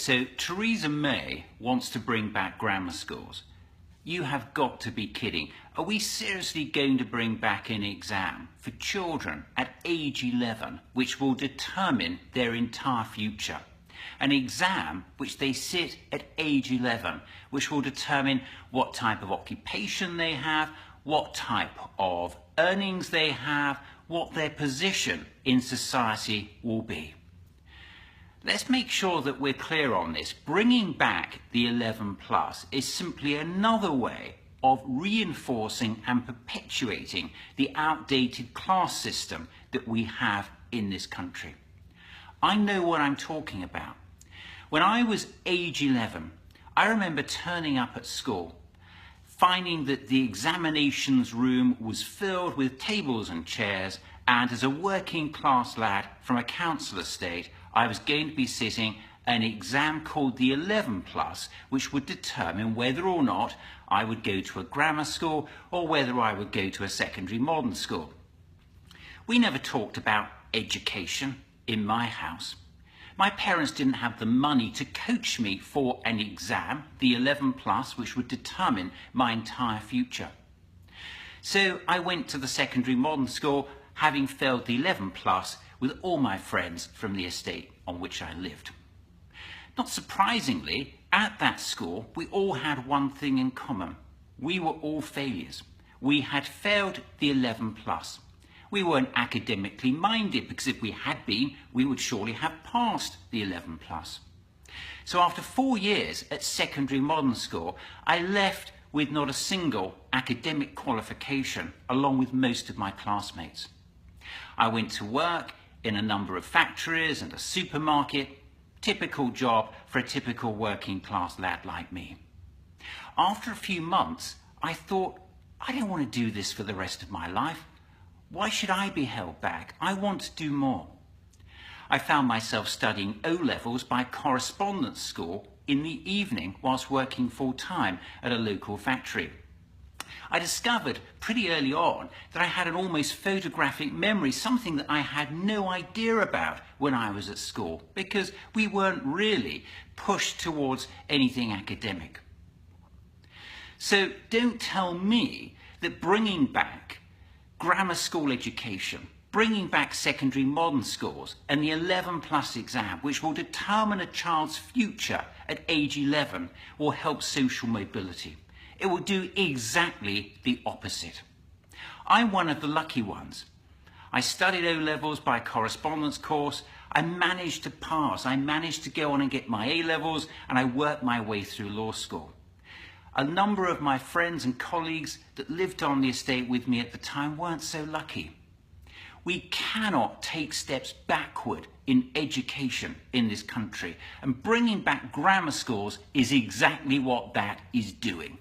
So Theresa May wants to bring back grammar schools. You have got to be kidding. Are we seriously going to bring back an exam for children at age 11 which will determine their entire future? An exam which they sit at age 11 which will determine what type of occupation they have, what type of earnings they have, what their position in society will be. Let's make sure that we're clear on this. Bringing back the 11 plus is simply another way of reinforcing and perpetuating the outdated class system that we have in this country. I know what I'm talking about. When I was age 11, I remember turning up at school, finding that the examinations room was filled with tables and chairs, and as a working class lad from a council estate, I was going to be sitting an exam called the 11 plus, which would determine whether or not I would go to a grammar school or whether I would go to a secondary modern school. We never talked about education in my house. My parents didn't have the money to coach me for an exam, the 11 plus, which would determine my entire future. So I went to the secondary modern school, having failed the 11 plus, with all my friends from the estate on which I lived. Not surprisingly, at that school, we all had one thing in common. We were all failures. We had failed the 11 plus. We weren't academically minded, because if we had been, we would surely have passed the 11 plus. So after 4 years at secondary modern school, I left with not a single academic qualification, along with most of my classmates. I went to work in a number of factories and a supermarket, typical job for a typical working class lad like me. After a few months, I thought, I don't want to do this for the rest of my life. Why should I be held back? I want to do more. I found myself studying O-levels by correspondence school in the evening whilst working full-time at a local factory. I discovered pretty early on that I had an almost photographic memory, something that I had no idea about when I was at school, because we weren't really pushed towards anything academic. So don't tell me that bringing back grammar school education, bringing back secondary modern schools and the 11 plus exam, which will determine a child's future at age 11, will help social mobility. It will do exactly the opposite. I'm one of the lucky ones. I studied O-levels by correspondence course. I managed to pass. I managed to go on and get my A-levels, and I worked my way through law school. A number of my friends and colleagues that lived on the estate with me at the time weren't so lucky. We cannot take steps backward in education in this country, and bringing back grammar schools is exactly what that is doing.